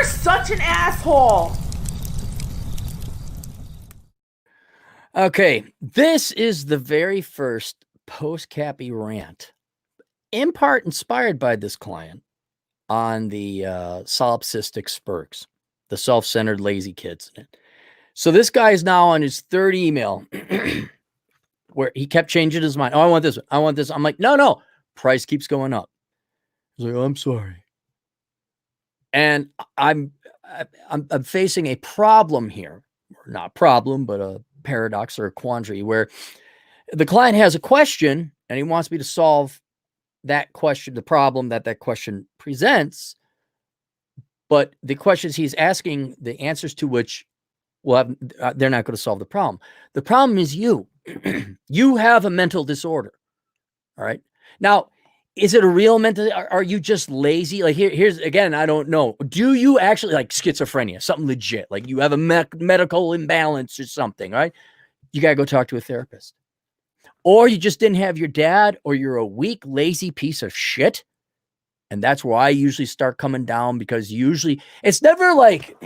such an asshole. Okay, this is the very first post-Cappy rant, in part inspired by this client on the solipsistic spurgs, the self-centered lazy kids. So this guy is now on his third email where he kept changing his mind. Oh, I want this. I want this. I'm like, no. Price keeps going up. He's like, oh, I'm sorry. And I'm facing a problem here. Not problem, but a paradox or a quandary where the client has a question and he wants me to solve that question, the problem that question presents. But the questions he's asking, the answers to which they're not going to solve the problem. The problem is you. You have a mental disorder. All right. Now, is it a real mental? Are you just lazy? Like here's again, I don't know. Do you actually like schizophrenia, something legit? Like you have a medical imbalance or something, right? You got to go talk to a therapist. Or you just didn't have your dad, or you're a weak, lazy piece of shit. And that's where I usually start coming down, because usually it's never like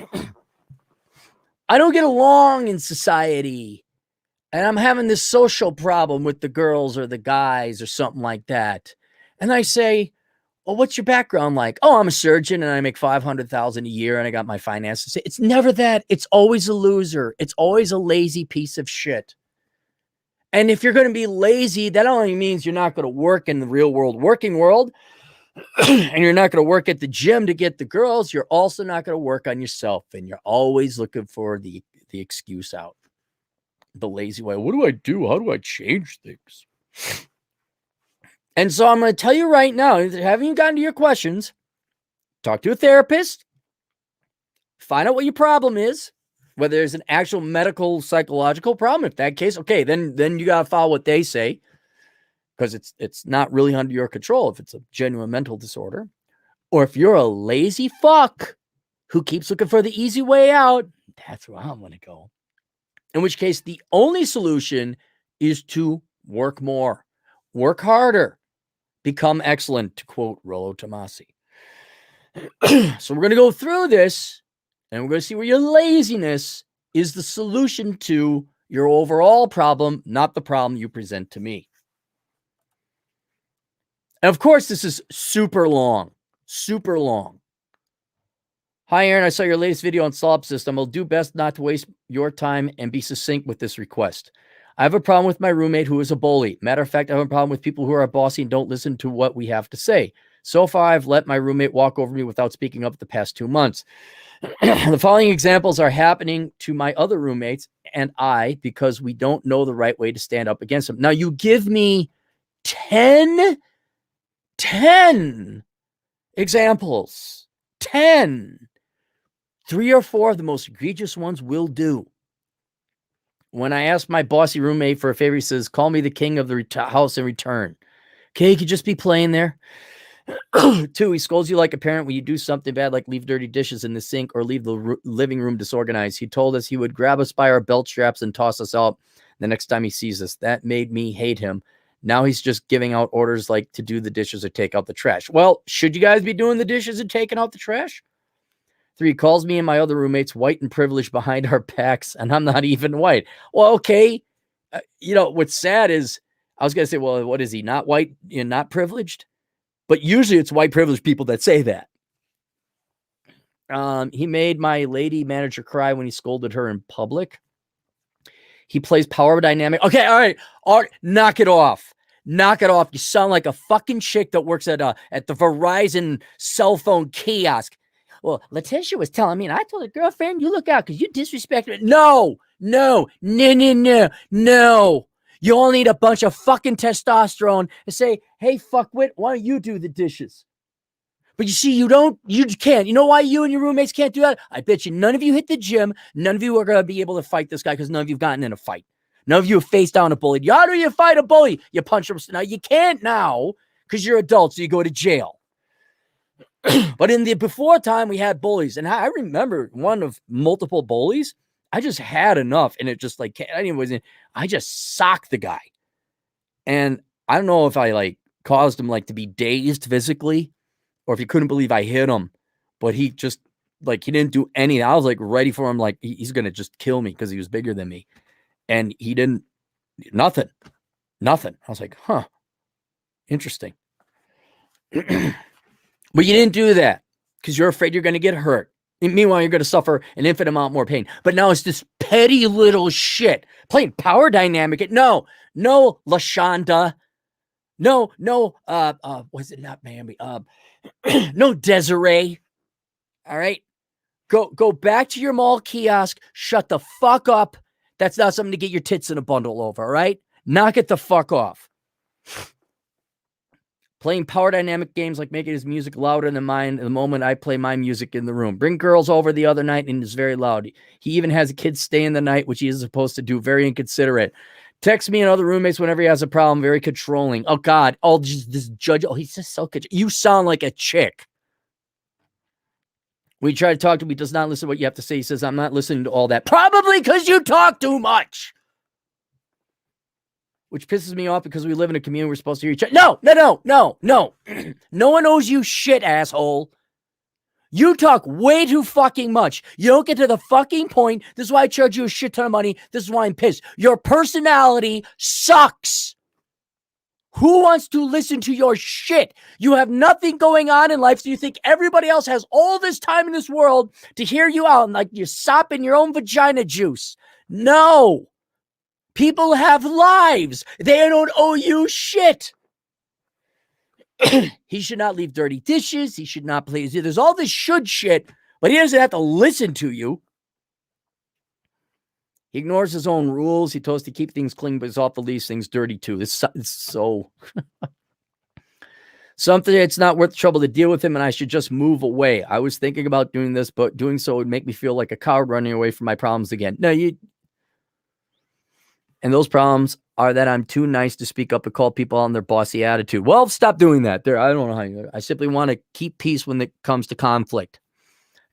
I don't get along in society and I'm having this social problem with the girls or the guys or something like that. And I say, well, what's your background like? Oh, I'm a surgeon and I make $500,000 a year and I got my finances. It's never that. It's always a loser. It's always a lazy piece of shit. And if you're going to be lazy, that only means you're not going to work in the real world, working world. And you're not going to work at the gym to get the girls. You're also not going to work on yourself. And you're always looking for the excuse out. The lazy way. What do I do? How do I change things? And so I'm going to tell you right now, having you gotten to your questions, talk to a therapist, find out what your problem is, whether there's an actual medical, psychological problem. If that case, okay, then you got to follow what they say, because it's not really under your control if it's a genuine mental disorder. Or if you're a lazy fuck who keeps looking for the easy way out, that's where I'm going to go. In which case, the only solution is to work more, work harder, become excellent, to quote Rollo Tomasi. So we're going to go through this, and we're going to see where your laziness is the solution to your overall problem, not the problem you present to me. And of course, this is super long, super long. Hi, Aaron. I saw your latest video on solipsism. I'll do best not to waste your time and be succinct with this request. I have a problem with my roommate who is a bully. Matter of fact, I have a problem with people who are bossy and don't listen to what we have to say. So far, I've let my roommate walk over me without speaking up the past 2 months. The following examples are happening to my other roommates and I, because we don't know the right way to stand up against them. Now, you give me 10 examples. 10. 3 or 4 of the most egregious ones will do. When I asked my bossy roommate for a favor, he says, call me the king of the house in return. Okay, you could just be playing there. 2, he scolds you like a parent when you do something bad, like leave dirty dishes in the sink or leave the living room disorganized. He told us he would grab us by our belt straps and toss us out the next time he sees us. That made me hate him. Now he's just giving out orders like to do the dishes or take out the trash. Well, should you guys be doing the dishes and taking out the trash? 3, calls me and my other roommates white and privileged behind our backs, and I'm not even white. Well, okay. What's sad is, I was going to say, well, what is he? Not white and not privileged? But usually it's white privileged people that say that. He made my lady manager cry when he scolded her in public. He plays power dynamic. Okay, all right, knock it off. Knock it off. You sound like a fucking chick that works at the Verizon cell phone kiosk. Well, Letitia was telling me, and I told her, girlfriend, you look out because you disrespected it. No. You all need a bunch of fucking testosterone and say, hey, fuckwit, why don't you do the dishes? But you see, you can't. You know why you and your roommates can't do that? I bet you none of you hit the gym. None of you are going to be able to fight this guy because none of you have gotten in a fight. None of you have faced down a bully. How do you fight a bully? You punch him. Now, you can't now because you're adults, so you go to jail. But in the before time, we had bullies. And I remember one of multiple bullies. I just had enough. And it just anyways, I just socked the guy. And I don't know if I caused him to be dazed physically or if he couldn't believe I hit him. But he just like, he didn't do anything. I was like ready for him. Like, he's going to just kill me because he was bigger than me. And he didn't, nothing. I was like, huh, interesting. But you didn't do that because you're afraid you're going to get hurt. And meanwhile, you're going to suffer an infinite amount more pain. But now it's this petty little shit. Playing power dynamic. No, LaShonda. No, was it not Miami? No, Desiree. All right. Go back to your mall kiosk. Shut the fuck up. That's not something to get your tits in a bundle over, all right? Knock it the fuck off. Playing power dynamic games like making his music louder than mine the moment I play my music in the room. Bring girls over the other night and it's very loud. He even has a kid stay in the night, which he is supposed to do. Very inconsiderate. Text me and other roommates whenever he has a problem. Very controlling. Oh, God. Oh, just this judge. Oh, he's just so good. You sound like a chick. When you try to talk to him, he does not listen to what you have to say. He says, I'm not listening to all that. Probably because you talk too much. Which pisses me off because we live in a community we're supposed to hear each other. No. No one owes you shit, asshole. You talk way too fucking much. You don't get to the fucking point. This is why I charge you a shit ton of money. This is why I'm pissed. Your personality sucks. Who wants to listen to your shit? You have nothing going on in life, so you think everybody else has all this time in this world to hear you out and like you're sopping your own vagina juice. No. People have lives. They don't owe you shit. He should not leave dirty dishes. He should not play. There's all this should shit, but he doesn't have to listen to you. He ignores his own rules. He told us to keep things clean, but he's off the leash, things dirty too. It's so something it's not worth the trouble to deal with him, and I should just move away. I was thinking about doing this, but doing so would make me feel like a coward running away from my problems again. No, and those problems are that I'm too nice to speak up and call people on their bossy attitude. Well, stop doing that. I don't know how I simply want to keep peace when it comes to conflict.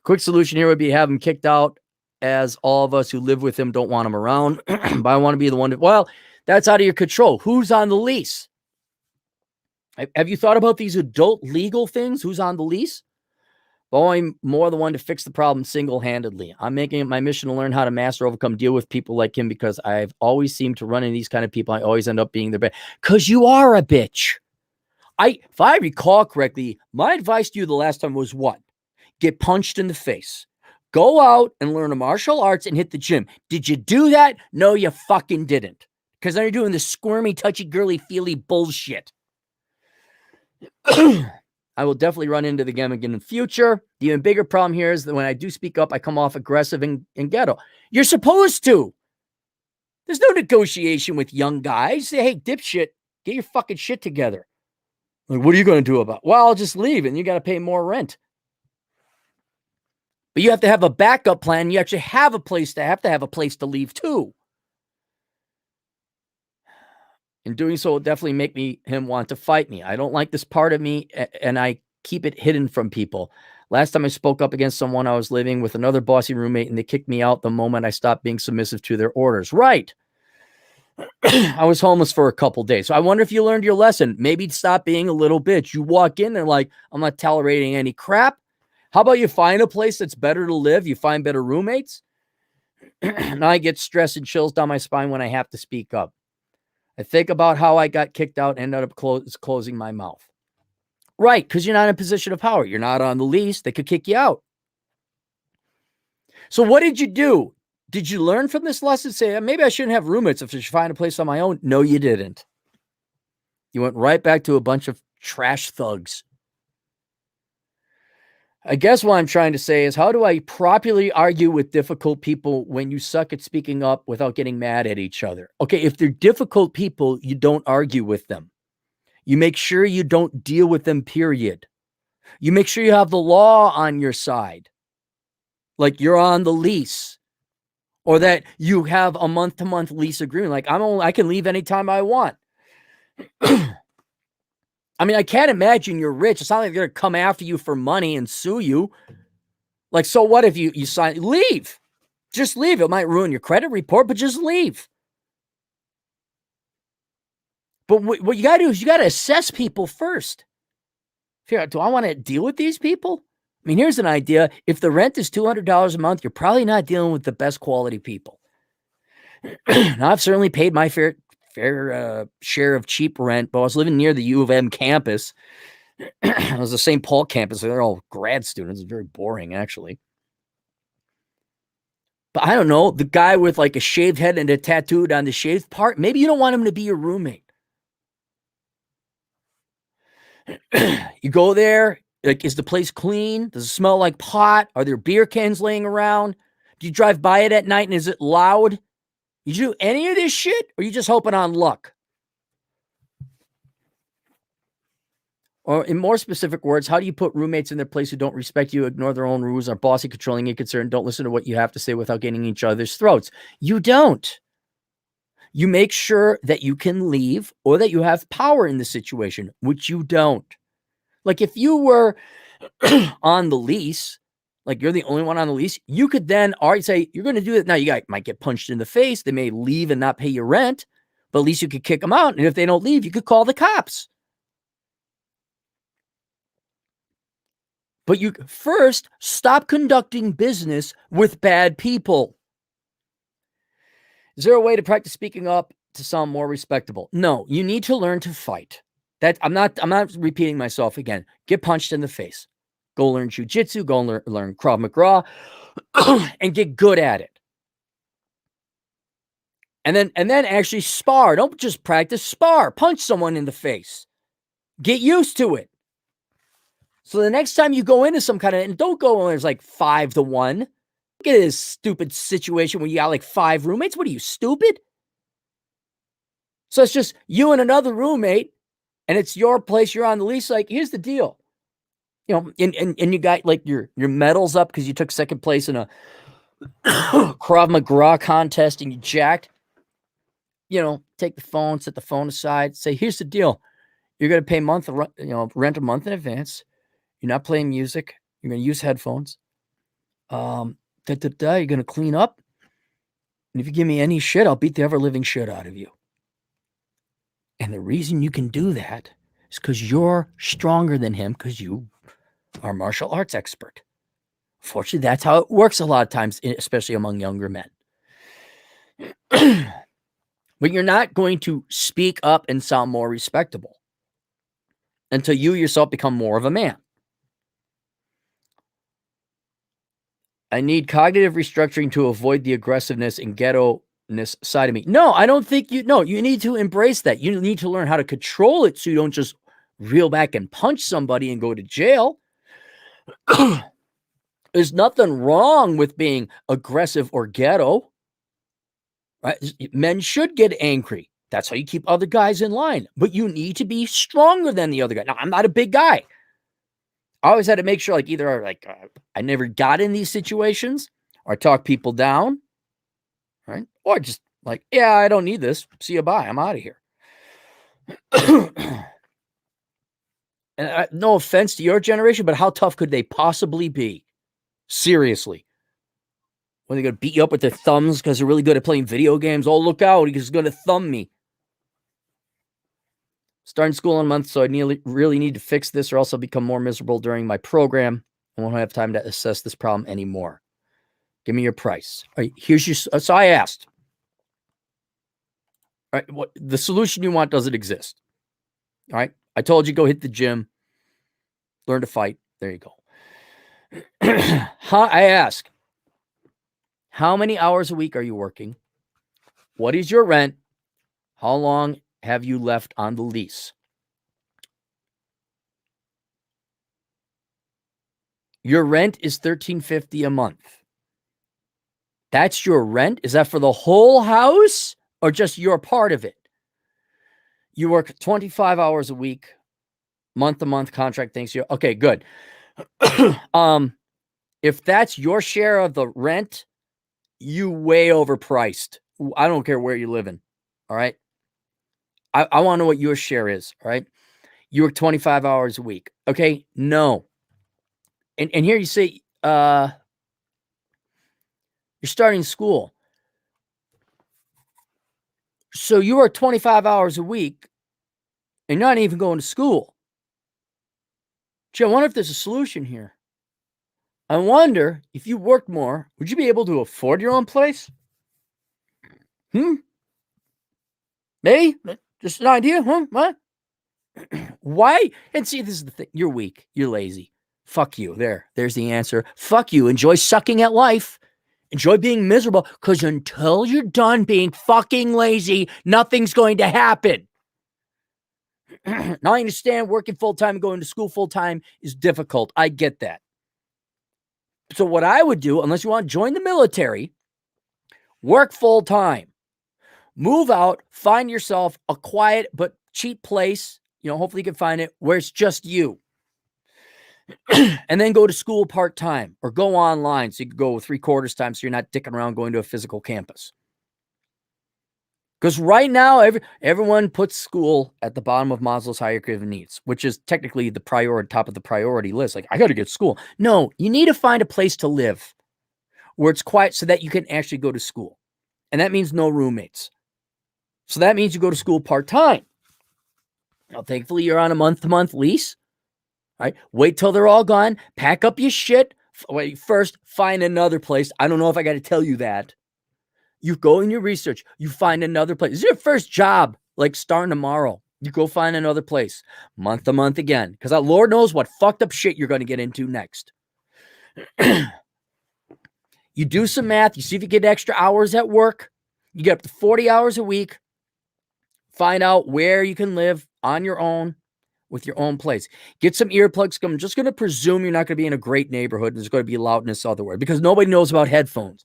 Quick solution here would be have him kicked out, as all of us who live with him don't want him around. But I want to be the one well, that's out of your control. Who's on the lease? Have you thought about these adult legal things? Who's on the lease? Well, I'm more the one to fix the problem single-handedly. I'm making it my mission to learn how to master, overcome, deal with people like him because I've always seemed to run into these kind of people. I always end up being their bitch. Because you are a bitch. If I recall correctly, my advice to you the last time was what? Get punched in the face. Go out and learn the martial arts and hit the gym. Did you do that? No, you fucking didn't. Because now you're doing this squirmy, touchy, girly, feely bullshit. I will definitely run into the game again in the future. The even bigger problem here is that when I do speak up, I come off aggressive and ghetto. You're supposed to. There's no negotiation with young guys. Say, hey, dipshit, get your fucking shit together. Like, what are you going to do about it? Well, I'll just leave and you got to pay more rent. But you have to have a backup plan. You actually have a place to leave too. In doing so, will definitely make him want to fight me. I don't like this part of me, and I keep it hidden from people. Last time I spoke up against someone, I was living with another bossy roommate, and they kicked me out the moment I stopped being submissive to their orders. Right. I was homeless for a couple days. So I wonder if you learned your lesson. Maybe stop being a little bitch. You walk in and like, I'm not tolerating any crap. How about you find a place that's better to live? You find better roommates. Now I get stress and chills down my spine when I have to speak up. I think about how I got kicked out and ended up closing my mouth. Right, because you're not in a position of power. You're not on the lease. They could kick you out. So what did you do? Did you learn from this lesson? Say, maybe I shouldn't have roommates if I should find a place on my own. No, you didn't. You went right back to a bunch of trash thugs. I guess what I'm trying to say is, how do I properly argue with difficult people when you suck at speaking up without getting mad at each other? Okay, if they're difficult people, you don't argue with them. You make sure you don't deal with them, period. You make sure you have the law on your side. Like you're on the lease. Or that you have a month-to-month lease agreement. Like I can leave anytime I want. I mean, I can't imagine you're rich. It's not like they're going to come after you for money and sue you. Like, so what if you sign? Leave. Just leave. It might ruin your credit report, but just leave. But what you got to do is you got to assess people first. Figure out, do I want to deal with these people? I mean, here's an idea. If the rent is $200 a month, you're probably not dealing with the best quality people. Now, I've certainly paid my fair share of cheap rent, but I was living near the U of M campus. It was the St. Paul campus. They're all grad students. It's very boring, actually. But I don't know, the guy with like a shaved head and a tattooed on the shaved part, maybe you don't want him to be your roommate. You go there, like, is the place clean? Does it smell like pot? Are there beer cans laying around? Do you drive by it at night and is it loud? You do any of this shit, or are you just hoping on luck? Or in more specific words, how do you put roommates in their place who don't respect you, ignore their own rules, are bossy, controlling, inconsiderate, don't listen to what you have to say without getting each other's throats? You don't. You make sure that you can leave or that you have power in the situation, which you don't. Like if you were on the lease, like you're the only one on the lease, you could then already say, you're going to do it. Now you might get punched in the face. They may leave and not pay your rent, but at least you could kick them out. And if they don't leave, you could call the cops. But you first stop conducting business with bad people. Is there a way to practice speaking up to sound more respectable? No, you need to learn to fight. I'm not repeating myself again. Get punched in the face. Go learn jujitsu, go learn Krav Maga, and get good at it. And then actually spar. Don't just practice, spar. Punch someone in the face. Get used to it. So the next time you go into some kind of, and don't go when there's like 5-1. Look at this stupid situation where you got like 5 roommates. What are you, stupid? So it's just you and another roommate, and it's your place. You're on the lease. Like, here's the deal. You know, and you got like your medals up because you took second place in a Krav Maga contest and you jacked. You know, take the phone, set the phone aside, say, here's the deal. You're going to pay rent a month in advance. You're not playing music. You're going to use headphones. You're going to clean up. And if you give me any shit, I'll beat the ever-living shit out of you. And the reason you can do that is because you're stronger than him because you are a martial arts expert. Fortunately, that's how it works a lot of times, especially among younger men. But you're not going to speak up and sound more respectable until you yourself become more of a man. I need cognitive restructuring to avoid the aggressiveness and ghetto-ness side of me. No, I don't think you need to embrace that. You need to learn how to control it so you don't just reel back and punch somebody and go to jail. There's nothing wrong with being aggressive or ghetto. Right? Men should get angry. That's how you keep other guys in line. But you need to be stronger than the other guy. Now, I'm not a big guy. I always had to make sure, like, either I never got in these situations, or I talk people down, right? Or just like, yeah, I don't need this. See you, bye. I'm out of here. And no offense to your generation, but how tough could they possibly be? Seriously. When they're going to beat you up with their thumbs because they're really good at playing video games. Oh, look out. He's going to thumb me. Starting school in a month, so I really need to fix this or else I'll become more miserable during my program. I won't have time to assess this problem anymore. Give me your price. All right, here's your... So I asked. All right, what the solution you want doesn't exist. All right? I told you go hit the gym. Learn to fight. There you go. I ask, how many hours a week are you working? What is your rent? How long have you left on the lease? Your rent is $1,350 a month. That's your rent? Is that for the whole house or just your part of it? You work 25 hours a week, month-to-month contract things. Okay, good. If that's your share of the rent, you way overpriced. I don't care where you're living. All right. I want to know what your share is. All right. You work 25 hours a week. Okay. No. And here you say, you're starting school. So you work 25 hours a week and you're not even going to school. Gee, I wonder if there's a solution here. I wonder if you worked more, would you be able to afford your own place? Maybe? Just an idea, huh? What? Why? And see, this is the thing. You're weak. You're lazy. Fuck you. There's the answer. Fuck you. Enjoy sucking at life. Enjoy being miserable, because until you're done being fucking lazy, nothing's going to happen. Now I understand working full-time and going to school full-time is difficult. I get that. So what I would do, unless you want to join the military, work full-time. Move out, find yourself a quiet but cheap place. Hopefully you can find it where it's just you. And then go to school part-time or go online so you can go 3/4 time so you're not dicking around going to a physical campus. Because right now, everyone puts school at the bottom of Maslow's hierarchy of needs, which is technically the top of the priority list. Like, I got to get school. No, you need to find a place to live where it's quiet so that you can actually go to school. And that means no roommates. So that means you go to school part-time. Now, thankfully, you're on a month-to-month lease. Right? Wait till they're all gone. Pack up your shit. Wait, first, find another place. I don't know if I got to tell you that. You go in your research. You find another place. This is your first job, like starting tomorrow. You go find another place. Month to month again. Because Lord knows what fucked up shit you're going to get into next. You do some math. You see if you get extra hours at work. You get up to 40 hours a week. Find out where you can live on your own with your own place. Get some earplugs. I'm just going to presume you're not going to be in a great neighborhood. There's going to be loudness otherwise because nobody knows about headphones.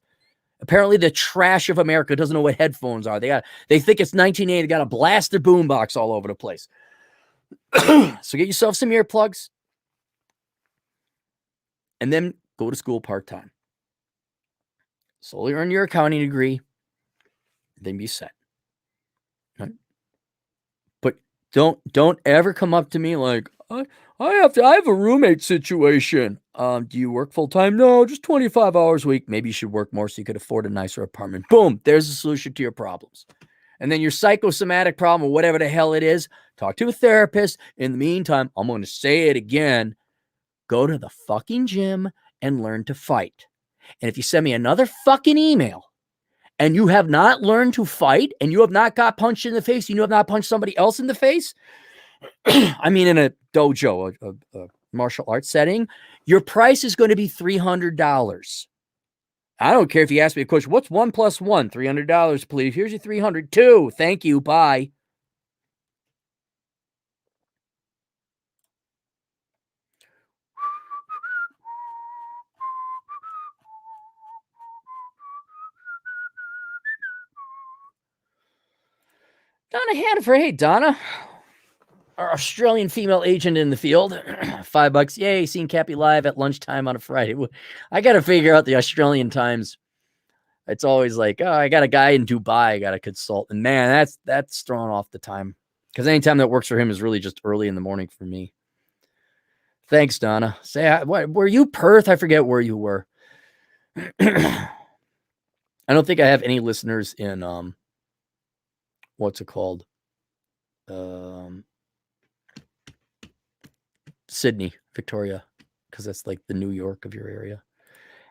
Apparently, the trash of America doesn't know what headphones are. They think it's 1980. They got a blaster boombox all over the place. So get yourself some earplugs and then go to school part-time. Slowly earn your accounting degree, then be set. Right? But don't ever come up to me like, I have a roommate situation. Do you work full-time? No, just 25 hours a week. Maybe you should work more so you could afford a nicer apartment. Boom, there's a solution to your problems. And then your psychosomatic problem or whatever the hell it is, talk to a therapist. In the meantime, I'm going to say it again. Go to the fucking gym and learn to fight. And if you send me another fucking email and you have not learned to fight and you have not got punched in the face, and you have not punched somebody else in the face, I mean, in a dojo, a martial arts setting, your price is going to be $300. I don't care if you ask me a question. What's 1 + 1? $300, please. Here's your 302. Thank you. Bye. Donna Hannaford. Hey, Donna. Our Australian female agent in the field. $5. Yay, seen Cappy live at lunchtime on a Friday. I got to figure out the Australian times. It's always like, oh, I got a guy in Dubai I got to consult. And man, that's throwing off the time. Because anytime that works for him is really just early in the morning for me. Thanks, Donna. Were you Perth? I forget where you were. I don't think I have any listeners in, what's it called? Sydney, Victoria, because that's like the New York of your area.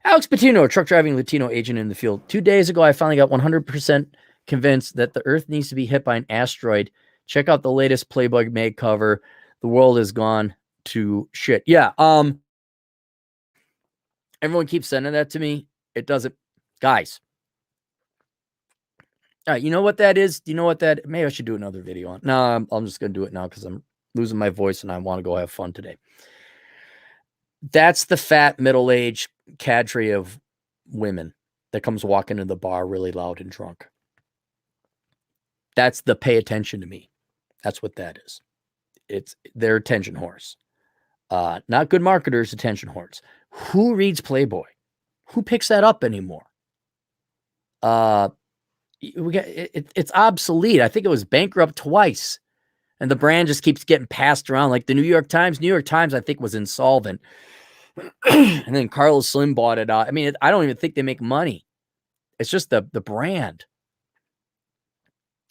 Alex Patino, a truck driving Latino agent in the field. 2 days ago, I finally got 100% convinced that the Earth needs to be hit by an asteroid. Check out the latest Playboy Mag cover. The world has gone to shit. Yeah. Everyone keeps sending that to me. It doesn't. Guys. All right. You know what that is? Do you know what that? Maybe I should do another video on. No, I'm just going to do it now because I'm losing my voice and I want to go have fun today. That's the fat middle-aged cadre of women that comes walking into the bar really loud and drunk. That's the pay attention to me. That's what that is. It's their attention whores. Not good marketers, attention whores. Who reads Playboy? Who picks that up anymore? It's obsolete. I think it was bankrupt twice. And the brand just keeps getting passed around. Like the New York Times. New York Times, I think, was insolvent. And then Carlos Slim bought it out. I mean, I don't even think they make money. It's just the brand.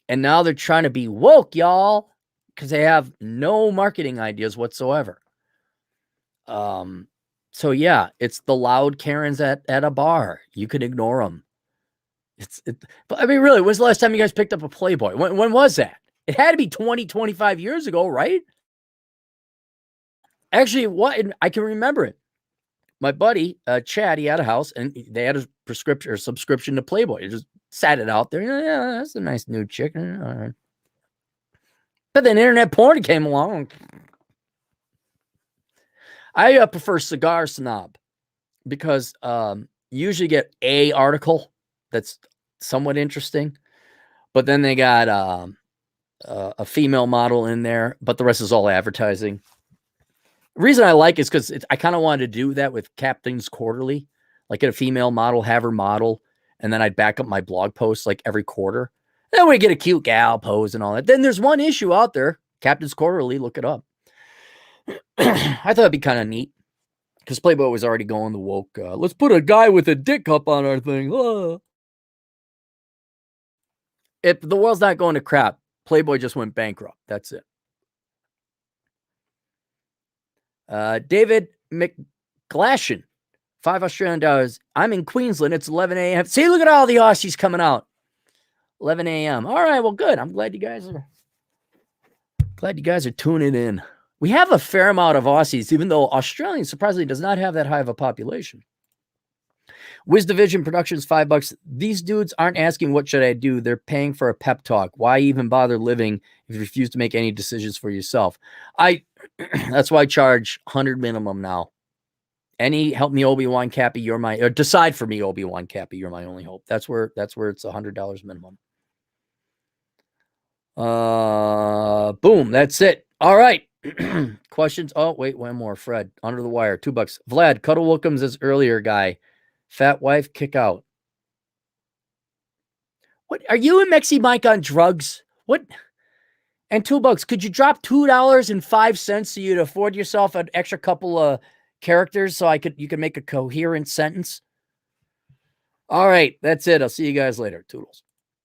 And now they're trying to be woke, y'all, because they have no marketing ideas whatsoever. So yeah, it's the loud Karens at a bar. You can ignore them. But I mean, really, when's the last time you guys picked up a Playboy? When was that? It had to be 20, 25 years ago, right? Actually, what? I can remember it. My buddy, Chad, he had a house and they had a prescription or subscription to Playboy. He just sat it out there. Yeah, that's a nice new chick. All right. But then internet porn came along. I prefer Cigar Snob because you usually get a article that's somewhat interesting, but then they got a female model in there, but the rest is all advertising. The reason I like it is because I kind of wanted to do that with Captain's Quarterly, like get a female model, have her model, and then I'd back up my blog posts like every quarter. Then we get a cute gal pose and all that. Then there's one issue out there, Captain's Quarterly, look it up. I thought it'd be kind of neat because Playboy was already going the woke. Let's put a guy with a dick up on our thing. If the world's not going to crap, Playboy just went bankrupt. That's it. David McGlashan, $5 I'm in Queensland. It's 11 a.m. See, look at all the Aussies coming out. 11 a.m. All right, well, good. I'm glad you guys are tuning in. We have a fair amount of Aussies, even though Australia surprisingly does not have that high of a population. Wiz Division Productions, $5. These dudes aren't asking what should I do. They're paying for a pep talk. Why even bother living if you refuse to make any decisions for yourself? That's why I charge 100 minimum now. Any help me, Obi-Wan Cappy, you're my, or decide for me, Obi-Wan Cappy, you're my only hope. That's where it's $100 minimum. Boom, that's it. All right. Questions? Oh, wait, one more. Fred, under the wire, $2. Vlad, Cuddle Wilkins as earlier guy. Fat wife, kick out. What are you and Mexi Mike on drugs? What? And $2. Could you drop $2.05 so you'd afford yourself an extra couple of characters so you could make a coherent sentence? All right, that's it. I'll see you guys later. Toodles.